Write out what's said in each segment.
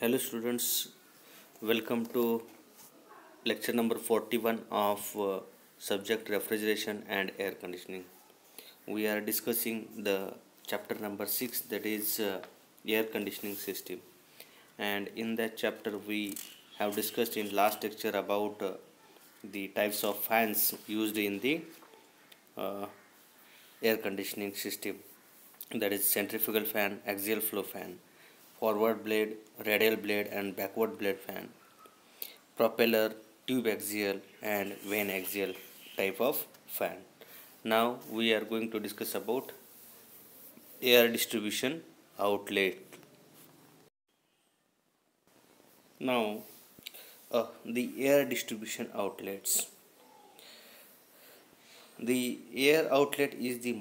Hello students, welcome to lecture number 41 of subject refrigeration and air conditioning. We are discussing the chapter number 6, that is air conditioning system, and in that chapter we have discussed in last lecture about the types of fans used in the uh, air conditioning system, that is centrifugal fan, axial flow fan, forward blade, radial blade and backward blade fan, propeller, tube axial and vane axial type of fan. Now we are going to discuss about air distribution outlet. Now the air distribution outlets. The air outlet is the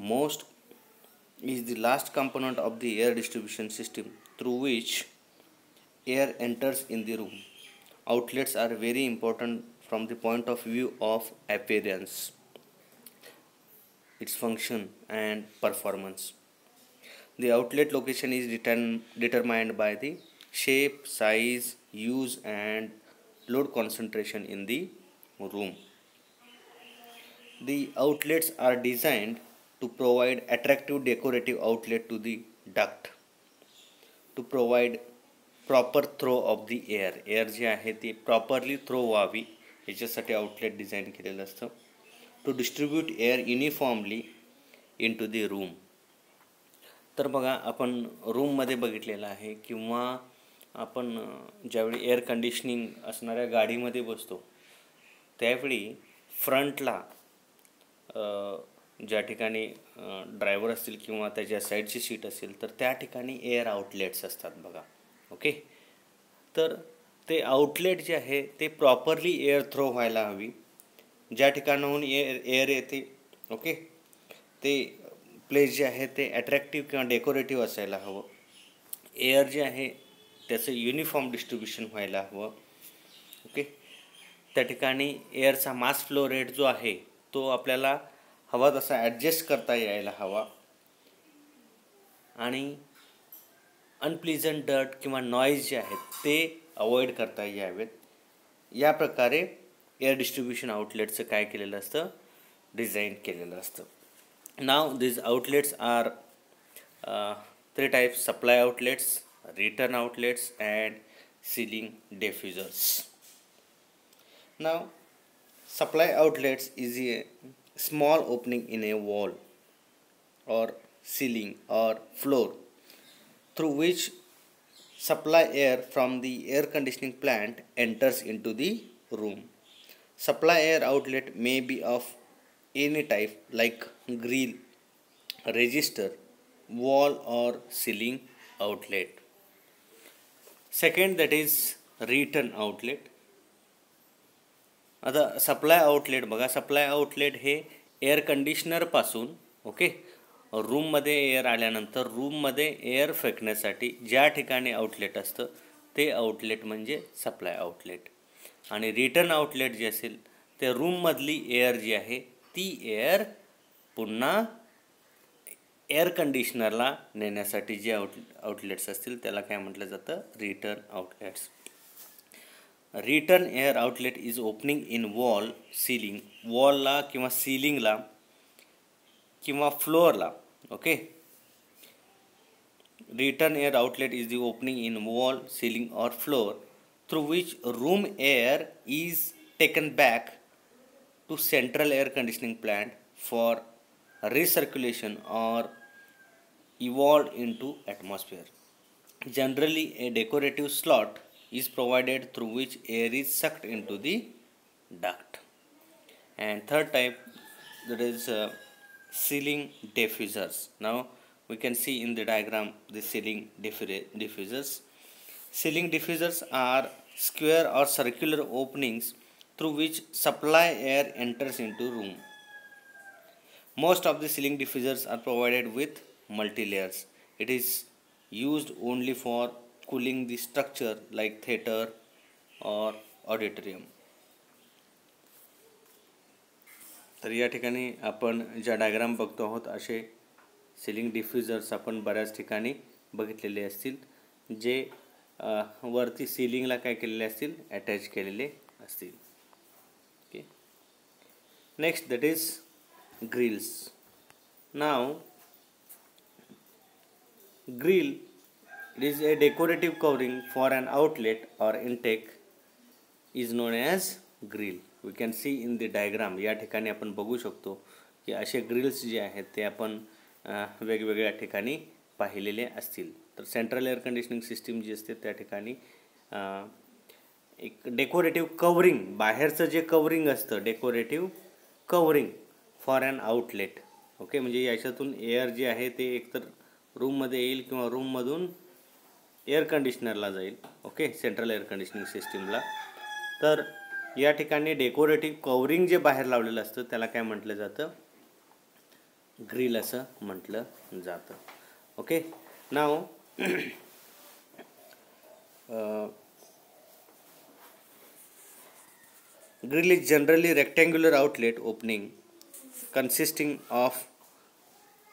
last component of the air distribution system through which air enters in the room. Outlets are very important from the point of view of appearance, its function and performance. The outlet location is determined by the shape, size, use and load concentration in the room. The outlets are designed to provide attractive decorative outlet to the duct, to provide proper throw of the air जे आहे ते properly throw व्हावी याच्यासाठी outlet design केलेलं असतं. To distribute air uniformly into the room. तर बघा, आपण रूममध्ये बघितलेलं आहे किंवा आपण ज्यावेळी एअर कंडिशनिंग असणाऱ्या गाडीमध्ये बसतो त्यावेळी फ्रंटला ज्या ठिकाणी ड्रायव्हर असतील किंवा त्याच्या साईडची सीट असेल तर त्या ठिकाणी एअर आउटलेट्स असतात बघा. ओके, तर ते आउटलेट जे आहे ते प्रॉपरली एअर थ्रो व्हायला हवी. ज्या ठिकाणाहून एअर येते, ओके, ते प्लेस जे आहे ते अट्रॅक्टिव्ह किंवा डेकोरेटिव्ह असायला हवं. एअर जे आहे त्याचं युनिफॉर्म डिस्ट्रीब्युशन व्हायला हवं. ओके, त्या ठिकाणी एअरचा मास फ्लो रेट जो आहे तो आपल्याला हवा तसा ॲडजस्ट करता यायला हवा आणि अनप्लीजंट डर्ट किंवा नॉईज जे आहेत ते अवॉइड करता यावेत. या प्रकारे एअर डिस्ट्रीब्युशन आउटलेटचं काय केलेलं असतं, डिझाईन केलेलं असतं. Now this outlets are 3 types: supply outlets, return outlets and ceiling diffusers. Now supply outlets is a small opening in a wall or ceiling or floor through which supply air from the air conditioning plant enters into the room. Supply air outlet may be of any type like grill, register, wall or ceiling outlet. Second, that is return outlet. आता supply outlet बघा, supply outlet हे air कंडिशनरपासून okay रूममध्ये air आल्यानंतर रूममध्ये air फेकण्यासाठी ज्या ठिकाणी outlet असतं ते outlet म्हणजे सप्लाय आउटलेट. आणि रिटर्न आउटलेट जे असेल ते रूममधली एअर जी आहे ती एअर पुन्हा एअर कंडिशनरला नेण्यासाठी जे आउटलेट्स असतील त्याला काय म्हटलं जातं, return outlets. Return air outlet is opening in wall, ceiling, वॉलला किंवा सीलिंगला किंवा फ्लोअरला. Okay, return air outlet is the opening in wall, ceiling और floor through which room air is taken back to central air conditioning plant for recirculation और evolved into atmosphere. Generally, a decorative slot is provided through which air is sucked into the duct. And third type, that is ceiling diffusers. Now we can see in the diagram the ceiling diffusers. Ceiling diffusers are square or circular openings through which supply air enters into room. Most of the ceiling diffusers are provided with multi-layers. It is used only for cooling the structure like theater or auditorium. तर या ठिकाणी आपण ज्या diagram बघतो आहोत असे ceiling diffusers आपण बऱ्याच ठिकाणी बघितलेले असतील जे वरती सिलिंगला काय केलेले असतील, अटॅच केलेले असतील. Okay. Next that is grills. नाव grill, it is a decorative covering for an outlet or intake is known as grill. We can see in the diagram. या ठिकाणी आपण बघू शकतो की असे ग्रिल्स जे आहेत ते आपण वेगवेगळ्या ठिकाणी पाहिलेले असतील. तर सेंट्रल एअर कंडिशनिंग सिस्टीम जी असते त्या ठिकाणी एक डेकोरेटिव्ह कवरिंग, बाहेरचं जे कवरिंग असतं decorative covering for an outlet. Okay, म्हणजे याच्यातून एअर जे आहे ते एकतर रूममध्ये येईल किंवा रूममधून एअर कंडिशनरला जाईल. ओके, सेंट्रल एअर कंडिशनिंग सिस्टीमला. तर या ठिकाणी डेकोरेटिव्ह कवरिंग जे बाहेर लावलेलं असतं त्याला काय म्हटलं जातं, ग्रिल असं म्हटलं जातं. Okay. Now grill is generally rectangular outlet opening consisting of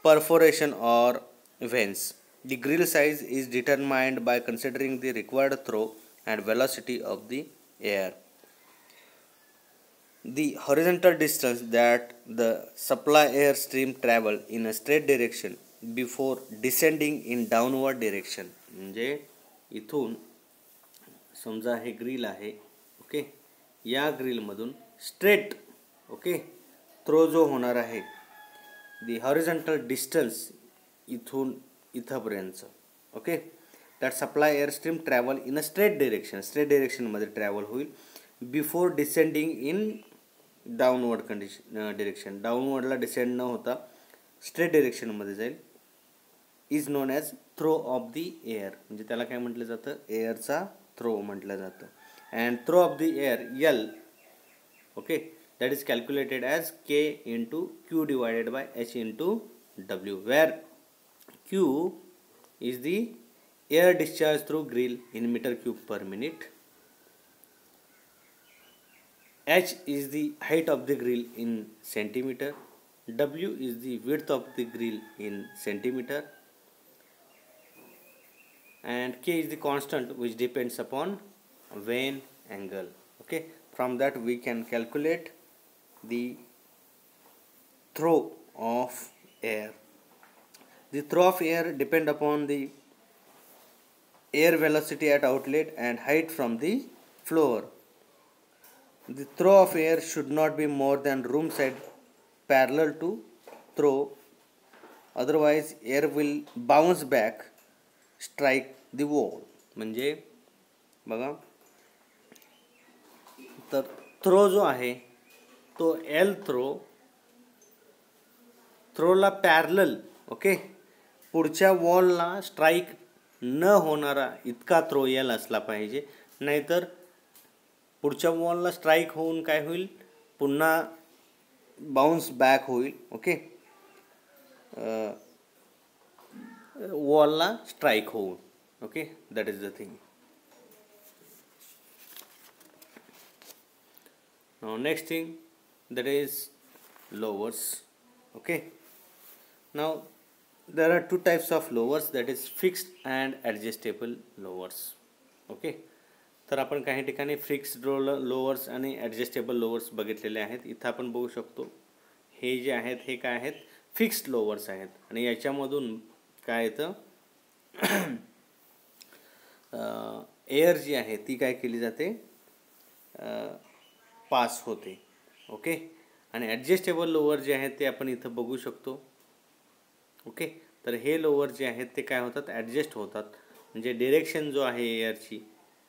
perforation or vents. The grill size is determined by considering the required throw and velocity of the air. The horizontal distance that the supply air stream travel in a straight direction before descending in downward direction. म्हणजे इथून समजा हे grill आहे. Okay, या ग्रिलमधून straight okay throw जो होणार आहे, दी horizontal distance इथून इथंपर्यंतचं. Okay, that supply air stream travel in a straight डिरेक्शनमध्ये ट्रॅव्हल होईल before descending in downward direction. डाऊनवर्डला डिसेंड न होता स्ट्रेट डिरेक्शनमध्ये जाईल. Is known as throw of the air, म्हणजे त्याला काय म्हटलं जातं, एअरचा थ्रो म्हटलं जातं. And throw of the air L, okay, that is calculated as K into Q divided by H into W, where Q is the air discharge through grill in meter cube per minute, H is the height of the grill in centimeter, W is the width of the grill in centimeter, and K is the constant which depends upon vane angle. Okay, from that we can calculate the throw of air. The throw of air depend upon the air velocity at outlet and height from the floor. The throw of air should not be more than room side parallel to throw, otherwise air will bounce back, strike the wall. म्हणजे बघा, तर throw जो आहे तो L थ्रोला parallel, okay, पुढच्या वॉलला strike न होणारा इतका थ्रो एल असला पाहिजे, नाहीतर पुढच्या वॉलला स्ट्राईक होऊन काय होईल, पुन्हा बाउन्स बॅक होईल. ओके, वॉलला स्ट्राईक होऊन. Okay, that is the thing. Now next thing, that is lowers. Okay, now there are two types of lowers, that is fixed and adjustable lowers. Okay, तर आपण काही ठिकाणी फिक्स्ड लोअर्स आणि adjustable lowers बघितलेले आहेत. इथं आपण बघू शकतो हे जे आहेत हे काय आहेत, फिक्स्ड लोअर्स आहेत. आणि याच्यामधून काय येतं, एअर जी आहे ती काय केली जाते, पास होते. ओके, आणि ॲडजस्टेबल लोअर जे आहेत ते आपण इथं बघू शकतो. ओके, तर हे लोअर जे आहेत ते काय होतात, ॲडजस्ट होतात. म्हणजे डिरेक्शन जो आहे एअरची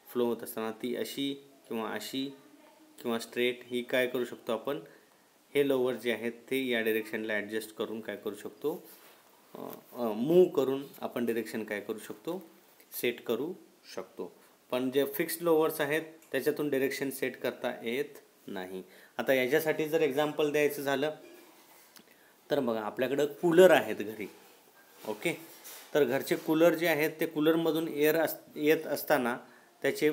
फ्लो होत असताना ती अशी किंवा स्ट्रेट ही काय करू शकतो आपण, हे लोअर जे आहेत ते या डिरेक्शनला ॲडजस्ट करून काय करू शकतो, मूव करून आपण डिरेक्शन काय करू शकतो, सेट करू शकतो. पण जे फिक्स्ड लोअर्स आहेत त्याच्यातून डिरेक्शन सेट करता येत नाही. आता याच्यासाठी जर एक्झाम्पल द्यायचं झालं तर बघा, आपल्याकडं कूलर आहेत घरी. ओके, तर घरचे कूलर जे आहेत ते कूलरमधून एअर येत असताना त्याचे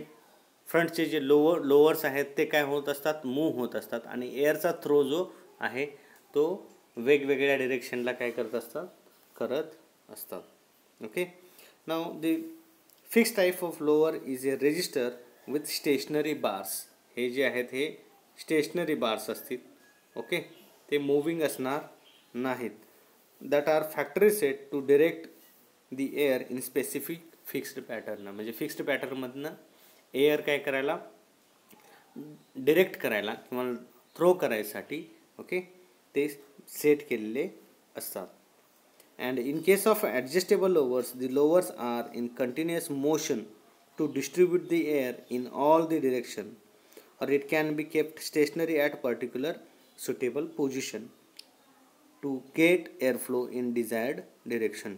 फ्रंटचे जे लोअर्स आहेत ते काय होत असतात, मूव्ह होत असतात. आणि एअरचा थ्रो जो आहे तो वेगवेगळ्या डिरेक्शनला काय करत असतात. Okay, now the fix type of floor is a register with stationary bars. हे जे आहेत हे स्टेशनरी बार्स असतील. ओके, ते मूविंग असणार नाहीत. That are factory set to direct the air in specific fixed pattern. म्हणजे फिक्स्ड पॅटर्नमधनं एअर काय करायला, डिरेक्ट करायला किंवा थ्रो करायसाठी ओके ते सेट केलेले असतात. And in case of adjustable lowers, the lowers are in continuous motion to distribute the air in all the direction, or it can be kept stationary at particular suitable position to get airflow in desired direction.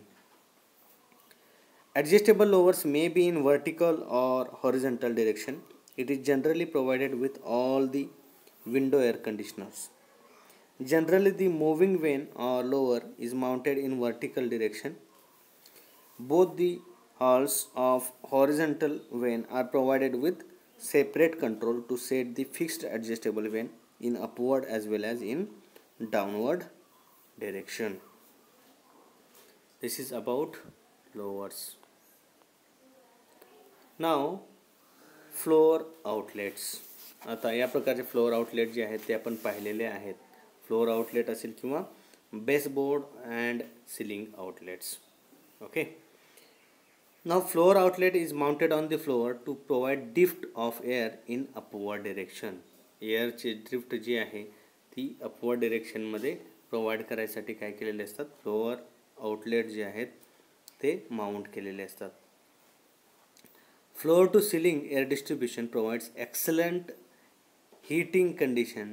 Adjustable lowers may be in vertical or horizontal direction. It is generally provided with all the window air conditioners. Generally, the moving vane or lower is mounted in vertical direction. Both the halves of horizontal vane are provided with separate control to set the fixed adjustable vane in upward as well as in downward direction. This is about lowers. Now, floor outlets. आता या प्रकारचे flour outlet जे आहेत ते आपण पाहिलेले आहेत. Flour outlet असेल किंवा baseboard and ceiling outlets. Okay, now floor outlet is mounted on the floor to provide drift of air in upward direction. एअरची ड्रिफ्ट जी आहे ती अपवर्ड डिरेक्शनमध्ये प्रोव्हाइड करायसाठी काय केलेले असतात, फ्लोअर आउटलेट जे आहेत ते माउंट केलेले असतात. Floor to ceiling air distribution provides excellent heating condition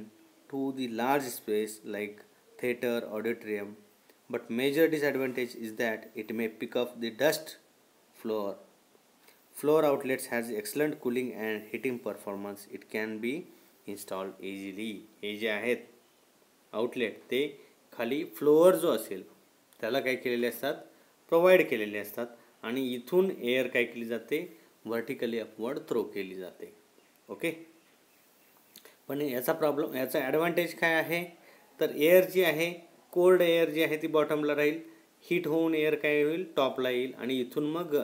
to the large space like theater, auditorium, but major disadvantage is that it may pick up the dust floor. Floor outlets has excellent cooling and heating performance. It can be installed easily. हे जे आहेत outlet ते खाली flour जो असेल त्याला काय केलेले असतात, प्रोव्हाइड केलेले असतात आणि इथून एअर काय केली जाते, वर्टिकली अपवर्ड थ्रो केली जाते. ओके, पण याचा प्रॉब्लेम, याचा ॲडव्हान्टेज काय आहे, तर एअर जी आहे, कोल्ड एअर जी आहे ती बॉटमला राहील, हीट होऊन एअर काय होईल, टॉपला येईल आणि इथून मग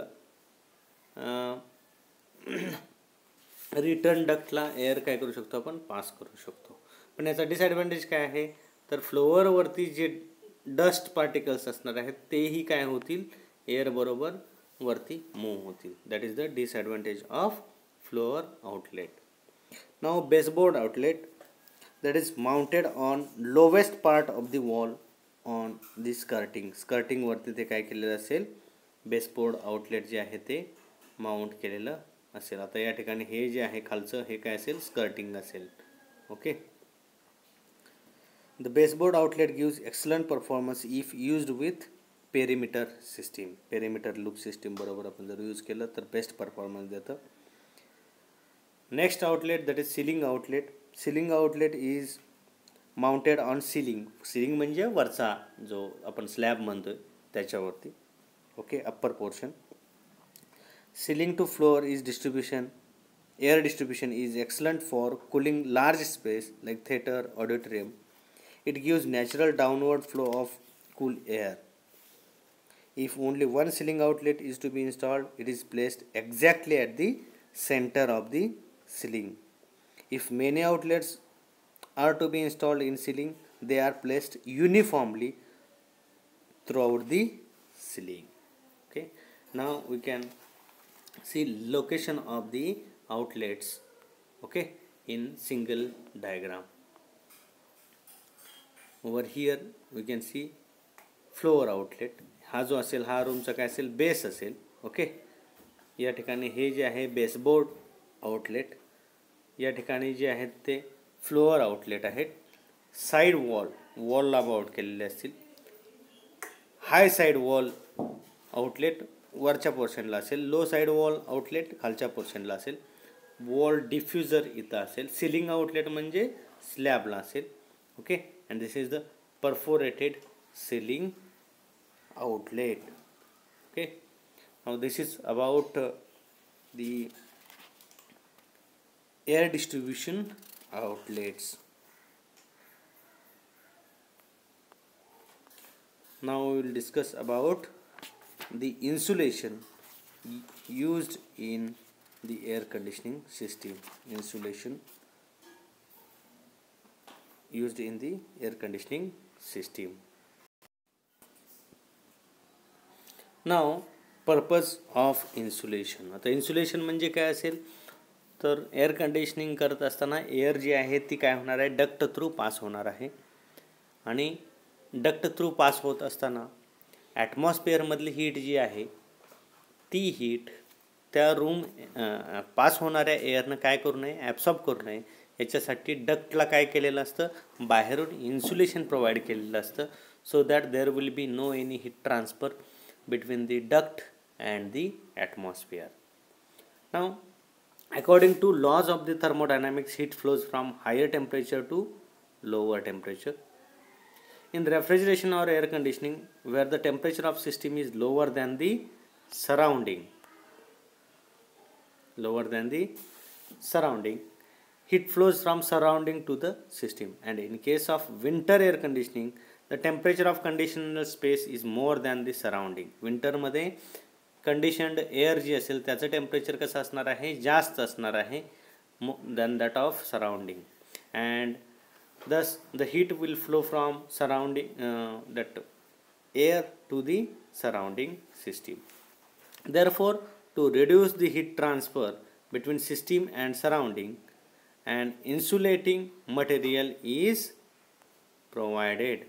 रिटर्न डक्टला एअर काय करू शकतो, आपण पास करू शकतो. पण याचा डिसॲडव्हान्टेज काय आहे, तर फ्लोअरवरती जे डस्ट पार्टिकल्स असणार आहेत तेही काय होतील, एअर बरोबर वरती मूव होतील. That is the disadvantage of floor outlet. Now baseboard outlet, that is mounted on lowest part of the wall on the skirting वरती ते काय केलेलं असेल, बेसबोर्ड आउटलेट जे आहे ते माउंट केलेलं असेल. आता या ठिकाणी हे जे आहे खालचं हे काय असेल, स्कर्टिंग असेल. Okay, the baseboard outlet gives excellent performance if used with perimeter system. Perimeter loop system बरोबर आपण जर यूज केलं तर बेस्ट परफॉर्मन्स देतं. Next outlet that is ceiling outlet. Ceiling outlet is mounted on ceiling. Ceiling म्हणजे वरचा जो आपण स्लॅब म्हणतोय त्याच्यावरती. Okay, upper portion. Ceiling to floor is distribution, air distribution is excellent for cooling large space like theatre, auditorium. It gives natural downward flow of cool air. If only one ceiling outlet is to be installed, it is placed exactly at the center of the ceiling. If many outlets are to be installed in ceiling, they are placed uniformly throughout the ceiling. Okay, now we can see location of the outlets, okay, in single diagram. Over here we can see floor outlet. हा जो असेल हा रूमचा काय असेल, base असेल. Okay, या ठिकाणी हे जे आहे बेसबोर्ड आउटलेट, या ठिकाणी जे आहेत ते फ्लोअर आउटलेट आहेत. साईड वॉलला माउंट केलेले असतील. हाय साईड वॉल आउटलेट वरच्या पोर्शनला असेल, लो साईड वॉल आउटलेट खालच्या पोर्शनला असेल. वॉल डिफ्युजर इथं असेल. सिलिंग आउटलेट म्हणजे स्लॅबला असेल. Okay, and this is the perforated ceiling outlet. Okay, now this is about the air distribution outlets. Now we will discuss about the insulation used in the air conditioning system. Insulation used in the air conditioning system. Now purpose of insulation. आता insulation म्हणजे काय असेल तर air conditioning करत असताना air जी आहे ती काय होणार आहे, डक्ट थ्रू पास होणार आहे. आणि डक्ट थ्रू पास होत असताना ॲटमॉस्फिअरमधली हीट जी आहे ती हीट त्या रूम पास होणाऱ्या एअरनं काय करू नये, ॲब्सॉर्ब करू नये. याच्यासाठी डक्टला काय केलेलं असतं, बाहेरून इन्सुलेशन प्रोव्हाइड केलेलं असतं, so that there will be no any heat transfer between the duct and the atmosphere. Now, according to laws of the thermodynamics, heat flows from higher temperature to lower temperature. In refrigeration or air conditioning, where the temperature of system is lower than the surrounding, heat flows from surrounding to the system. And in case of winter air conditioning, the temperature of conditional space is more than the surrounding. Winter मध्ये conditioned air जी असेल त्याचं temperature कसं असणार आहे, जास्त असणार आहे than that of surrounding. And thus the heat will flow from surrounding that air to the surrounding system. Therefore, to reduce the heat transfer between system and surrounding, an insulating material is provided.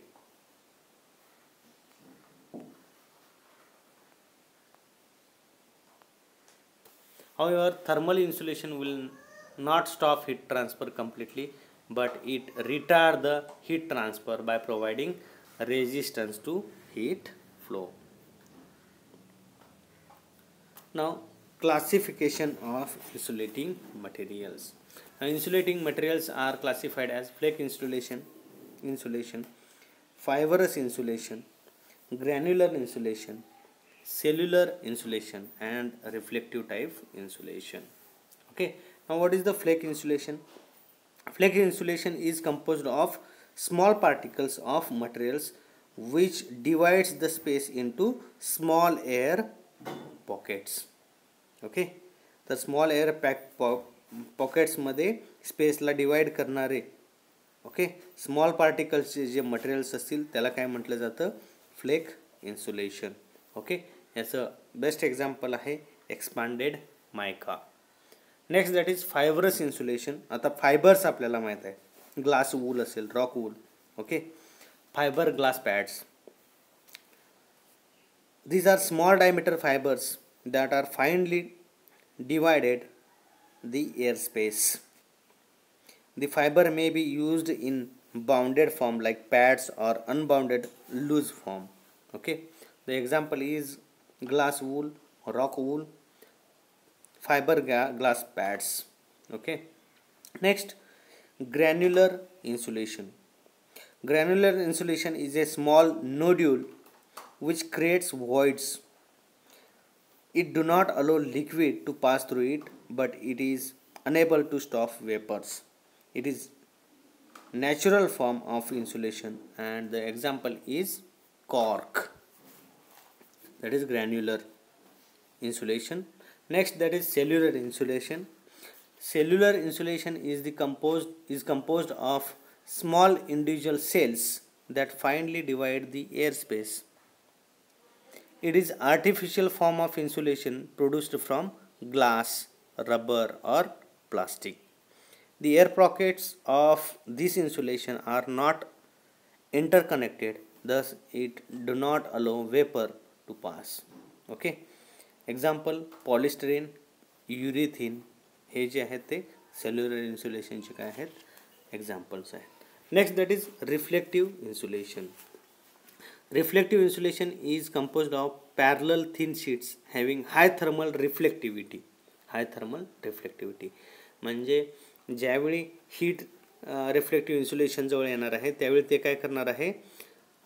However, thermal insulation will not stop heat transfer completely, but it retards the heat transfer by providing resistance to heat flow. Now, classification of insulating materials. Now, insulating materials are classified as flake insulation, fibrous insulation, granular insulation, cellular insulation, and reflective type insulation. Okay, now what is the flake insulation? Flake insulation is composed of small particles of materials which divides the space into small air pockets. Okay, तर small air पॉकेट्समध्ये स्पेसला divide करणारे small पार्टिकल्सचे जे materials असतील त्याला काय म्हटलं जातं, flake insulation. Okay, याचं best example आहे expanded मायका. Next that is fibrous insulation. आता फायबर्स आपल्याला माहीत आहे, ग्लास वूल असेल, rock wool, okay, fibre glass pads. These are small diameter fibers that are finely divided the airspace. The fiber may be used in bounded form like pads or unbounded loose form. Okay, the example is glass wool, rock wool, fiber glass pads. Okay, next, granular insulation. Granular insulation is a small nodule which creates voids. It do not allow liquid to pass through it, but it is unable to stop vapors. It is natural form of insulation, and the example is cork. That is granular insulation. Next, that is cellular insulation. Cellular insulation is composed of small individual cells that finely divide the airspace. It is artificial form of insulation produced from glass, rubber or plastic. The air pockets of this insulation are not interconnected, thus it do not allow vapor to pass. Okay, example polystyrene, urethane हे जे आहेत ते cellular insulation चे काय आहेत examples आहेत. Next, that is reflective insulation. Reflective insulation is composed of parallel thin sheets having high thermal reflectivity. म्हणजे ज्यावेळी heat reflective insulation जवळ येणार आहे त्यावेळी ते काय करणार आहे,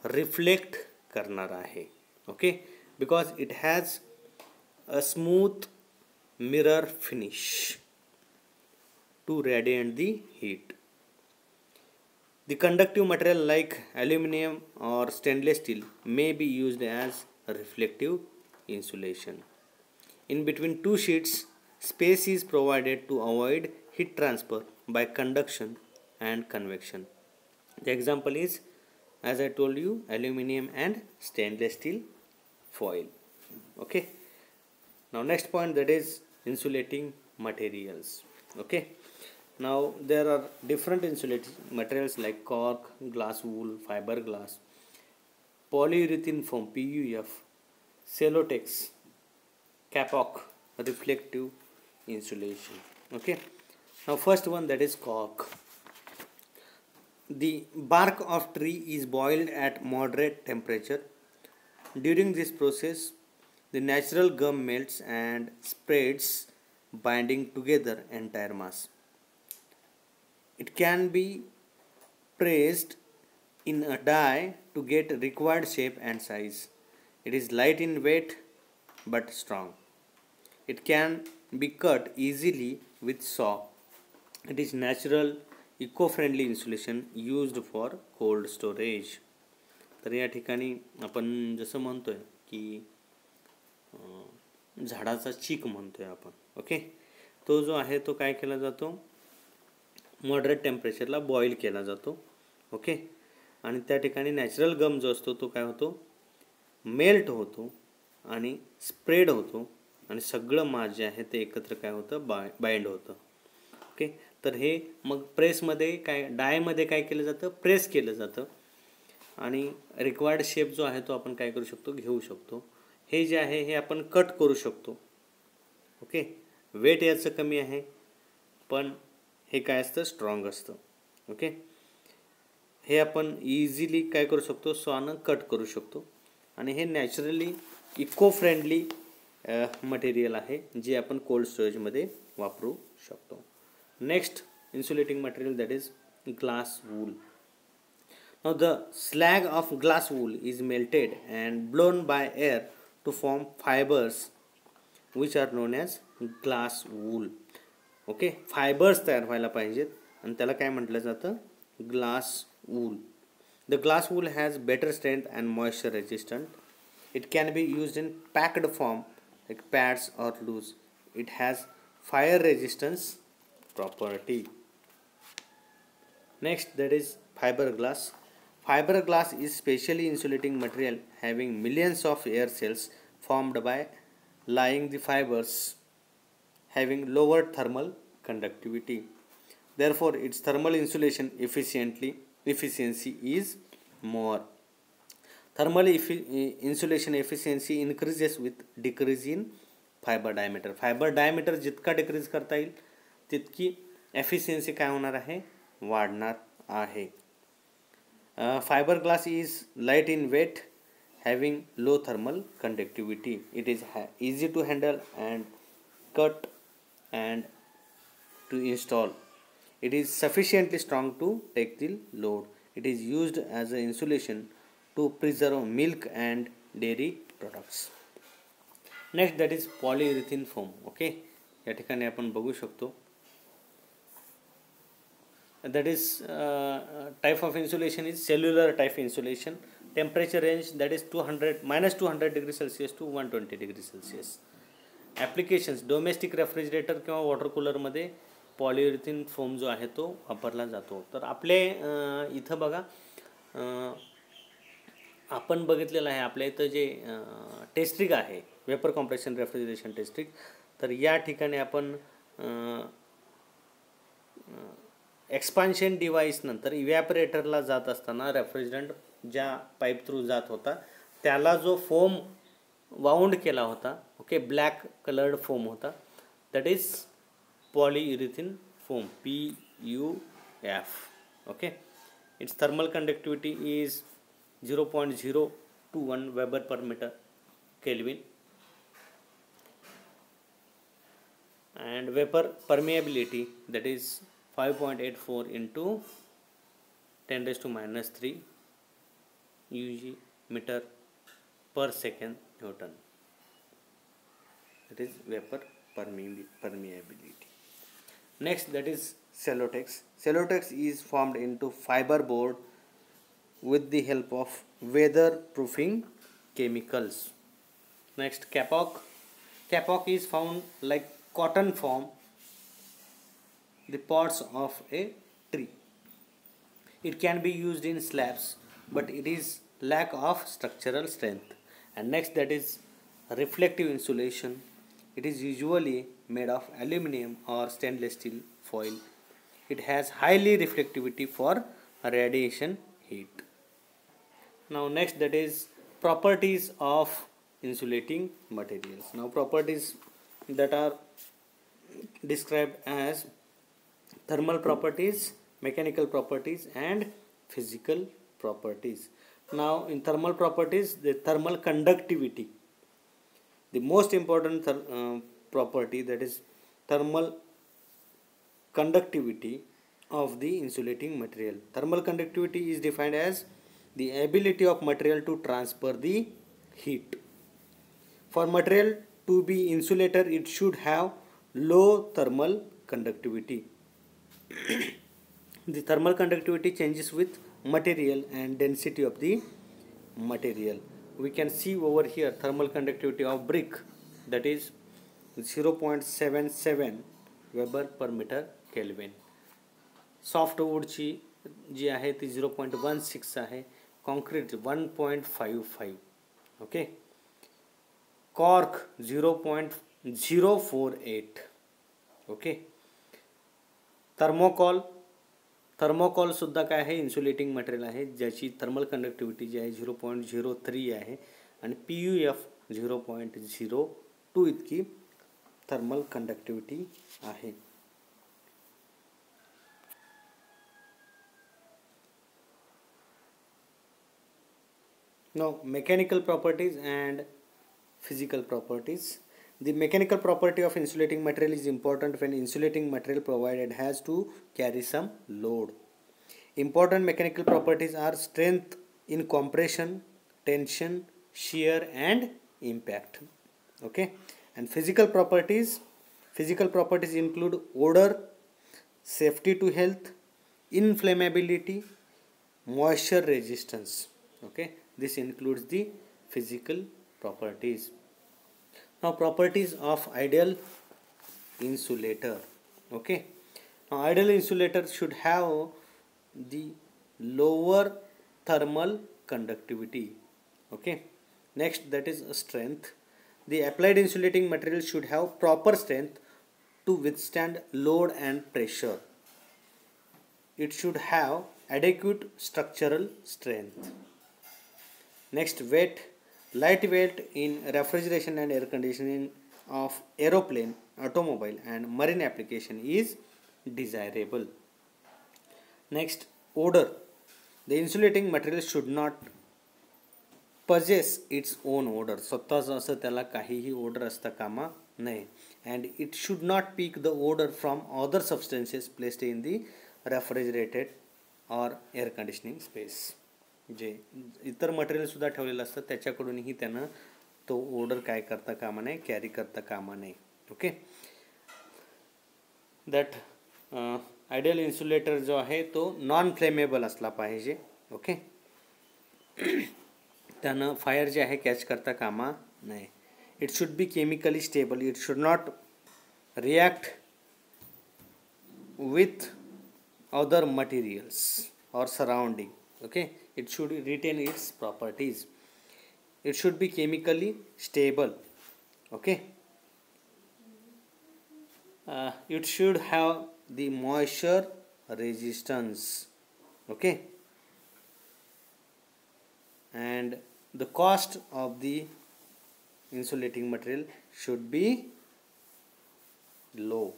रिफ्लेक्ट करणार आहे. Okay, because it has a smooth mirror finish to radiate the heat. The conductive material like aluminum or stainless steel may be used as reflective insulation. In between two sheets, space is provided to avoid heat transfer by conduction and convection. The example is, as I told you, aluminum and stainless steel foil. Okay. Now next point, that is insulating materials. Okay. Now there are different insulating materials like cork, glass wool, fiberglass, polyurethane foam PUF, Celotex, Kapok, reflective insulation. Okay. Now first one, that is cork. The bark of tree is boiled at moderate temperature. During this process, the natural gum melts and spreads, binding together entire mass. It can be pressed in a die to get required shape and size. It is light in weight but strong. It can be cut easily with saw. It is natural, eco-friendly insulation used for cold storage. तर या ठिकाणी आपण जसं म्हणतोय की झाडाचा चीक म्हणतोय आपण. ओके. तो जो आहे तो काय केला जातो, मॉडरेट टेम्परेचरला बॉईल केला जातो. ओके. आणि त्या ठिकाणी नॅचरल गम जो असतो तो काय होतो, मेल्ट होतो आणि स्प्रेड होतो आणि सगळं मास जे आहे ते एकत्र काय होतं, बाइंड होतं. ओके. तर हे मग प्रेसमध्ये काय, डायमध्ये काय केलं जातं, प्रेस केलं जातं आणि रिक्वायर्ड शेप जो आहे तो आपण काय करू शकतो, घेऊ शकतो. हे जे आहे हे आपण कट करू शकतो. ओके. वेट याचं कमी आहे पण हे काय असतं, स्ट्रॉंग असतं. ओके. हे आपण इझिली काय करू शकतो, सॉनं कट करू शकतो आणि हे नॅचरली इको फ्रेंडली मटेरियल आहे जे आपण कोल्ड स्टोरेजमध्ये वापरू शकतो. Next insulating material, that is glass wool. Now the slag of glass wool is melted and blown by air to form fibers which are known as glass wool. Okay. Fibres तयार व्हायला पाहिजेत आणि त्याला काय म्हटलं जातं, glass wool. The glass wool has better strength and moisture resistant. It can be used in packed form like pads or loose. It has fire resistance property. Next, that is fiberglass. Fiberglass is specially insulating material having millions of air cells formed by laying the fibers, having lower thermal conductivity. Therefore, its thermal insulation efficiency is more. Thermal insulation efficiency increases with decrease in fiber diameter. Fiber diameter जितका decrease करता येईल तितकी efficiency काय होणार आहे, वाढणार आहे. Fibre glass is light in weight, having low thermal conductivity. It is easy to handle and cut and to install. It is sufficiently strong to take the load. It is used as a insulation to preserve milk and dairy products. Next, that is polyurethane foam. Okay. या ठिकाणी आपण बघू शकतो, that is type of insulation is cellular type insulation. Temperature range, that is -200 degrees Celsius to 120 degrees Celsius. Applications, domestic refrigerator किंवा water कूलरमध्ये पॉलियुरेथेन foam जो आहे तो वापरला जातो. तर आपले इथं बघा आपण बघितलेलं आहे आपल्या इथं जे टेस्ट्रिक आहे, वेपर कॉम्प्रेशन रेफ्रिजरेशन टेस्ट्रिक. तर या ठिकाणी आपण एक्सपान्शन डिव्हाइस नंतर इव्हॅपरेटरला जात असताना रेफ्रिजरंट ज्या पाईप थ्रू जात होता त्याला जो फोम वाउंड केला होता, ओके, ब्लॅक कलर्ड फोम होता, that is polyurethane foam, PUF. Okay. Its thermal conductivity is 0.021 weber per metre kelvin and vapor permeability, that is 5.84 into 10⁻³ UG meter per second Newton. That is vapor permeability. Next, that is Celotex. Celotex is formed into fiber board with the help of weather proofing chemicals. Next, Kapok. Kapok is found like cotton form the pods of a tree. It can be used in slabs, but it is lack of structural strength. And next, that is reflective insulation. It is usually made of aluminum or stainless steel foil. It has highly reflectivity for radiation heat. Now next, that is properties of insulating materials. Now properties that are described as thermal properties, mechanical properties and physical properties. Now in thermal properties, the thermal conductivity, the most important property, that is thermal conductivity of the insulating material. Thermal conductivity is defined as the ability of material to transfer the heat. For material to be insulated, it should have low thermal conductivity. The thermal conductivity changes with material and density of the material. We can see over here thermal conductivity of brick, that is 0.77 Weber per meter Kelvin. Softwood ची जी आहे ती 0.16 आहे. Concrete 1.55. Okay. Cork 0.048. Okay. Thermocol सुद्धा काय आहे, insulating material आहे ज्याची thermal conductivity जी आहे 0.03 आहे आणि PUF 0.02 इतकी थर्मल कंडक्टिव्हिटी आहे. Now mechanical properties and physical properties. The mechanical property of insulating material is important when insulating material provided has to carry some load. Important mechanical properties are strength in compression, tension, shear and impact. Okay. And physical properties include odor, safety to health, inflammability, moisture resistance. Okay. This includes the physical properties. Now properties of ideal insulator. Okay. Now ideal insulator should have the lower thermal conductivity. Okay. Next, that is strength. The applied insulating material should have proper strength to withstand load and pressure. It should have adequate structural strength. Next, weight. Lightweight in refrigeration and air conditioning of aeroplane, automobile and marine application is desirable. Next, odor. The insulating material should not possess its own odor. स्वतःच असं त्याला काहीही odor असता कामा नये. And it should not pick the odor from other substances placed in the refrigerated or air conditioning space. जे इतर material सुद्धा ठेवलेलं असतं त्याच्याकडूनही त्यानं तो ऑर्डर काय करता कामा नये, कॅरी करता कामा नये. ओके. दॅट आयडियल इन्सुलेटर जो आहे तो नॉन फ्लेमेबल असला पाहिजे. ओके. त्यानं फायर जे आहे कॅच करता कामा नये. It should be chemically stable. It should not react with other materials or surrounding. Okay. It should retain its properties. It should be chemically stable. Okay. It should have the moisture resistance. Okay. And the cost of the insulating material should be low.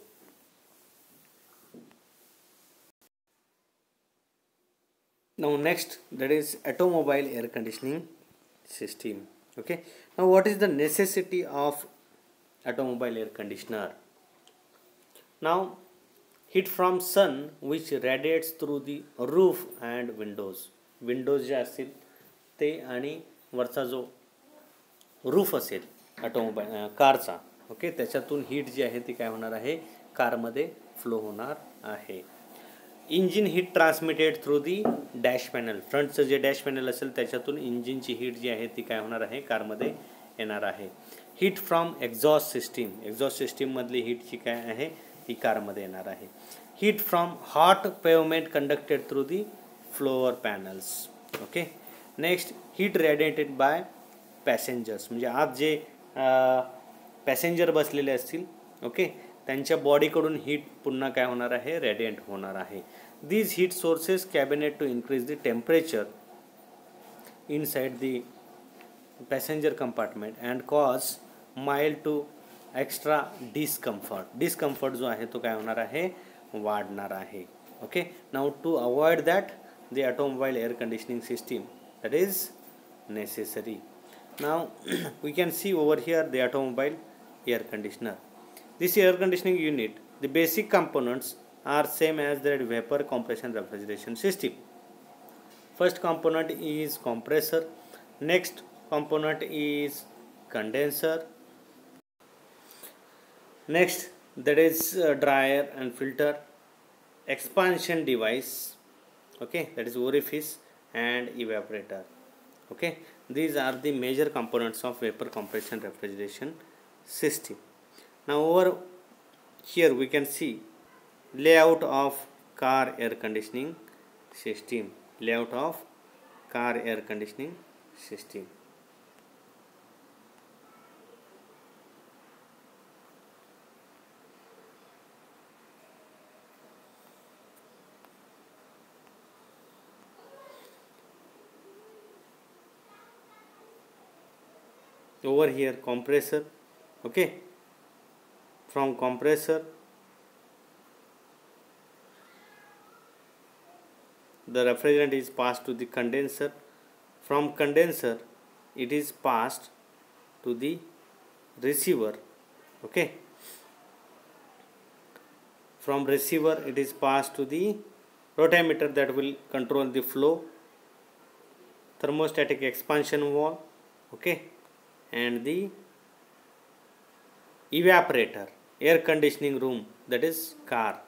Now next, that is automobile air conditioning system. Okay. Now what is the necessity of automobile air conditioner? Now heat from sun which radiates through the roof and windows. Windows जे असतील ते आणि वरचा जो roof असेल automobile कारचा. Okay. त्याच्यातून heat जी आहे ती काय होणार आहे, कारमध्ये फ्लो होणार आहे. Engine heat transmitted through the dash panel. फ्रंटचं जे डॅश पॅनल असेल त्याच्यातून इंजिनची हीट जी आहे ती काय होणार आहे, कारमध्ये येणार आहे. हीट फ्रॉम एक्झॉस्ट सिस्टीम मधली हीट जी काय आहे ती कारमध्ये येणार आहे. Heat from hot pavement conducted through the floor panels. Okay. Next heat radiated by passengers, म्हणजे आज जे पॅसेंजर बसलेले असतील, ओके, त्यांच्या बॉडीकडून हीट पुन्हा काय होणार आहे, रेडिएट होणार आहे. These heat sources cabinet to increase the temperature inside the passenger compartment and cause mild to extra discomfort जो आहे तो काय होणार आहे, वाढणार आहे. Okay. Now to avoid that the automobile air conditioning system that is necessary. Now we can see over here the automobile air conditioner. This air conditioning unit, the basic components are same as the vapor compression refrigeration system. First component is compressor, next component is condenser, next that is dryer and filter, expansion device, okay, that is orifice, and evaporator. Okay, these are the major components of vapor compression refrigeration system. Now over here we can see layout of car air conditioning system. Layout of car air conditioning system. Over here compressor, okay, from compressor the refrigerant is passed to the condenser, from condenser it is passed to the receiver, okay, from receiver it is passed to the rotameter that will control the flow, thermostatic expansion valve, okay, and the evaporator, air conditioning room, that is car,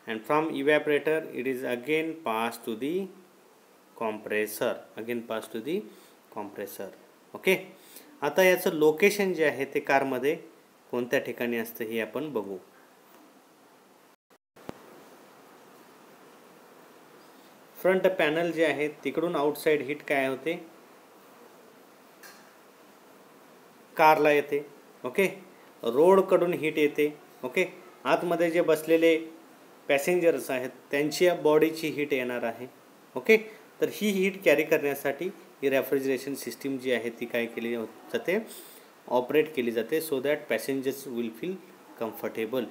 and from evaporator it is again passed to the compressor, okay. आता याचं location जे आहे ते कारमध्ये कोणत्या ठिकाणी असतं हे आपण बघू. फ्रंट पॅनल जे आहे तिकडून आउटसाइड हीट काय होते, कारला येते, ओके. रोडकडून हीट येते, ओके. आतमध्ये जे बसलेले पॅसेंजर्स आहेत त्यांच्या बॉडीची हीट येणार आहे, ओके. तर ही हीट कॅरी करण्यासाठी ही रेफ्रिजरेशन सिस्टीम जी आहे ती काय केली जाते, ऑपरेट केली जाते, so that passengers will feel comfortable.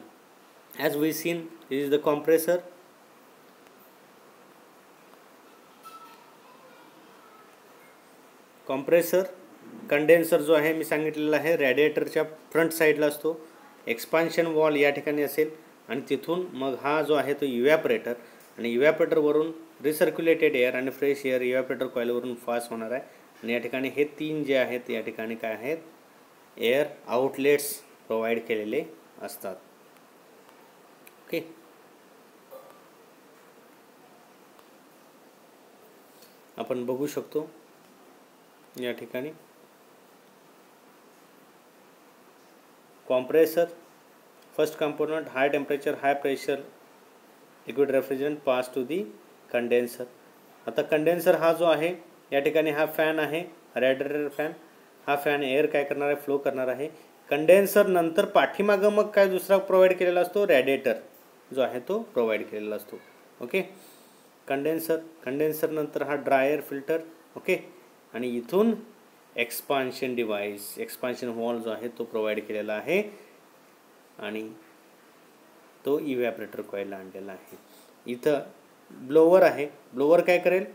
As we seen this is the compressor, condenser जो आहे मी सांगितलेला आहे रॅडिएटरच्या फ्रंट साईडला असतो, एक्सपान्शन वॉल या ठिकाणी असेल आणि तिथून मग हा जो आहे तो इव्हॅपरेटर, आणि इव्हॅपरेटरवरून रिसर्क्युलेटेड एअर आणि फ्रेश एअर इव्हॅपरेटर कॉईलवरून पास होणार आहे. आणि या ठिकाणी हे तीन जे आहेत या ठिकाणी काय आहेत, एअर आउटलेट्स प्रोव्हाइड केलेले असतात, ओके. आपण बघू शकतो या ठिकाणी compressor, first component high temperature high pressure liquid refrigerant pass to the condenser. आता कंडेन्सर हा जो आहे या ठिकाणी हा फॅन आहे, रॅडिएटर फॅन, हा फॅन एअर काय करणार आहे, फ्लो करणार आहे. कंडेन्सर नंतर पाठीमागं मग काय दुसरा प्रोव्हाइड केलेला असतो, रॅडिएटर जो आहे तो प्रोव्हाइड केलेला असतो, ओके. कंडेन्सर नंतर हा ड्रायर फिल्टर, ओके, आणि इथून एक्सपान्शन डिवाइस, एक्सपान्शन वॉल जो आहे तो प्रोव्हाइड केलेला आहे आणि तो इव्हॅपरेटर कॉईलला आणलेला आहे. इथं ब्लोवर आहे, ब्लोवर काय करेल,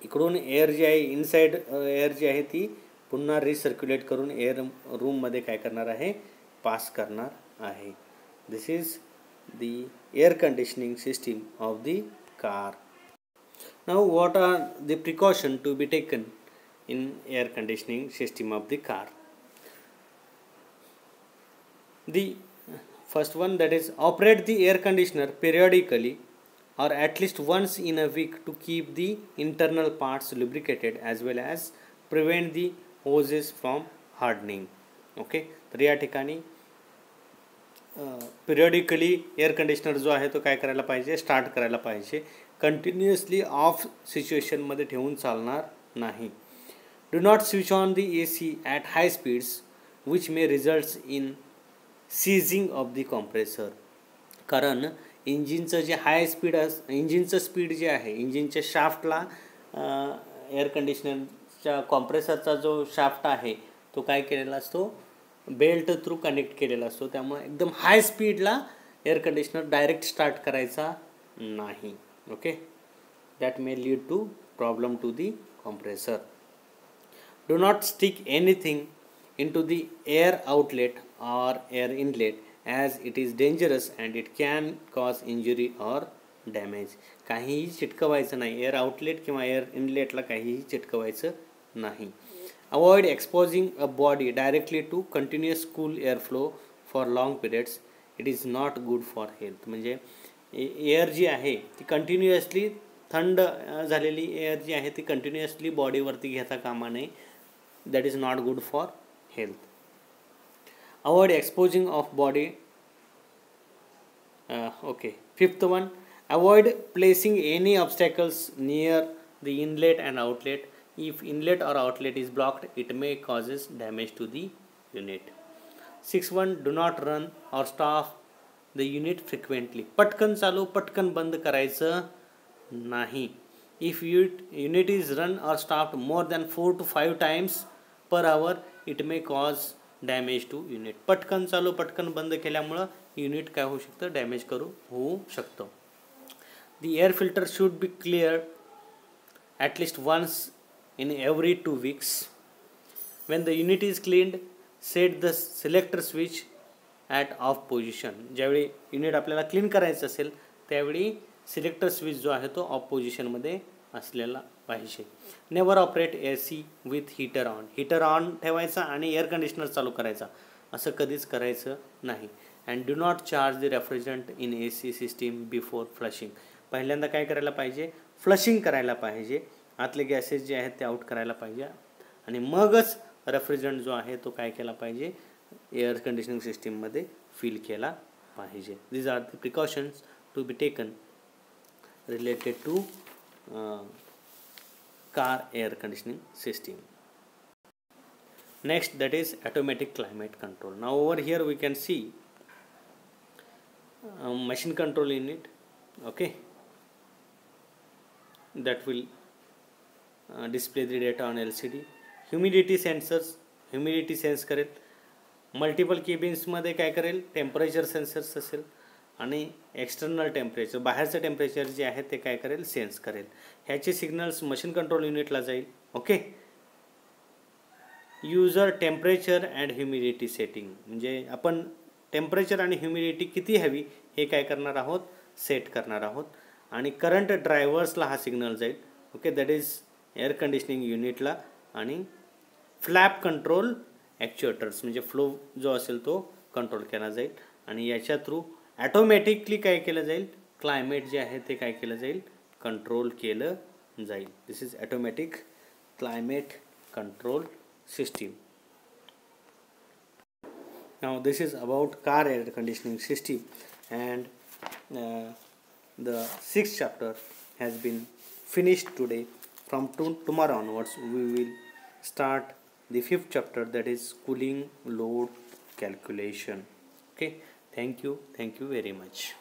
इकडून एअर जी आहे इनसाइड एअर जी आहे ती पुन्हा रिसर्क्युलेट करून एअर रूममध्ये काय करणार आहे, पास करणार आहे. This is the air conditioning system of the car. Now what are the precaution to be taken in air conditioning system of the car? The first one, that is operate the air conditioner periodically or at least once in a week to keep the internal parts lubricated as well as prevent the hoses from hardening. Okay, तर या ठिकाणी periodically air conditioner जो आहे तो काय करायला पाहिजे, start करायला पाहिजे. कंटिन्युअसली ऑफ सिच्युएशनमध्ये ठेवून चालणार नाही. Do not switch on the AC at high speeds which may results in seizing of the compressor. कारण इंजिनचं जे हाय स्पीड इंजिनचं स्पीड जे आहे, इंजिनच्या शाफ्टला एअर कंडिशनरच्या कॉम्प्रेसरचा जो शाफ्ट आहे तो काय केलेला असतो, बेल्ट थ्रू कनेक्ट केलेला असतो. त्यामुळे एकदम हाय स्पीडला एअर कंडिशनर डायरेक्ट स्टार्ट करायचा नाही. Okay, that may lead to problem to the compressor. Do not stick anything in to the air outlet or air inlet as it is dangerous and it can cause injury or damage. काहीही चिटकवायचं नाही, air outlet किंवा air इनलेटला काहीही चिटकवायचं नाही. Avoid exposing a body directly to continuous cool air flow for long periods. It is not good for health. म्हणजे air जी आहे ती कंटिन्युअसली थंड झालेली एअर जी आहे ती कंटिन्युअसली बॉडीवरती घेता कामा नये. That is not good for health. Avoid exposing of body. Okay, fifth one, avoid placing any obstacles near the inlet and outlet. If inlet or outlet is blocked, it may causes damage to the unit. Sixth one, do not run or stop the unit frequently. पटकन चालू पटकन बंद करायचं नाही. If unit is run or stopped more than 4 to 5 times per hour, it may cause damage to unit. पटकन चालू पटकन बंद केल्यामुळं युनिट काय होऊ शकतं, डॅमेज होऊ शकतं. The air filter should be clear at least once in every 2 weeks. When the unit is cleaned, set the selector switch at off position. ज्यावेळी युनिट आपल्याला क्लीन करायचं असेल त्यावेळी सिलेक्टर स्विच जो आहे तो ऑफ पोझिशनमध्ये असलेला पाहिजे. Never operate AC with heater on. Heater on ठेवायचा आणि एअर कंडिशनर चालू करायचा असं कधीच करायचं नाही. And do not charge the refrigerant in AC system before flushing. पहिल्यांदा काय करायला पाहिजे, फ्लशिंग करायला पाहिजे. आतले गॅसेस जे आहेत ते आउट करायला पाहिजे आणि मगच रेफ्रिजरंट जो आहे तो काय केला पाहिजे, एअर कंडिशनिंग सिस्टीममध्ये फिल केला पाहिजे. These are the precautions to be taken related to car air conditioning system. Next, that is automatic climate control. Now over here we can see machine control unit. Okay, that will display the data on LCD. Humidity sensors, humidity sense करेल. Multiple केबिन्समध्ये काय करेल, temperature sensors असेल आणि external temperature बाहेरचं temperature जे आहे ते काय करेल, सेन्स करेल. ह्याचे सिग्नल्स मशीन कंट्रोल युनिटला जाईल. Okay, user temperature and humidity setting. म्हणजे आपण टेम्परेचर आणि ह्युमिडिटी किती हवी हे काय करणार आहोत, सेट करणार आहोत. आणि करंट ड्रायव्हर्सला हा सिग्नल जाईल. Okay, that is air conditioning युनिटला. आणि फ्लॅप कंट्रोल ॲक्च्युएटर्स म्हणजे फ्लो जो असेल तो कंट्रोल केला जाईल. आणि याच्या थ्रू ॲटोमॅटिकली काय केलं जाईल, क्लायमेट जे आहे ते काय केलं जाईल, कंट्रोल केलं जाईल. This is automatic climate control system. Now this is about car air conditioning system, and the 6th chapter has been finished today. From tomorrow onwards we will start the 5th chapter, that is cooling load calculation. Okay, thank you very much.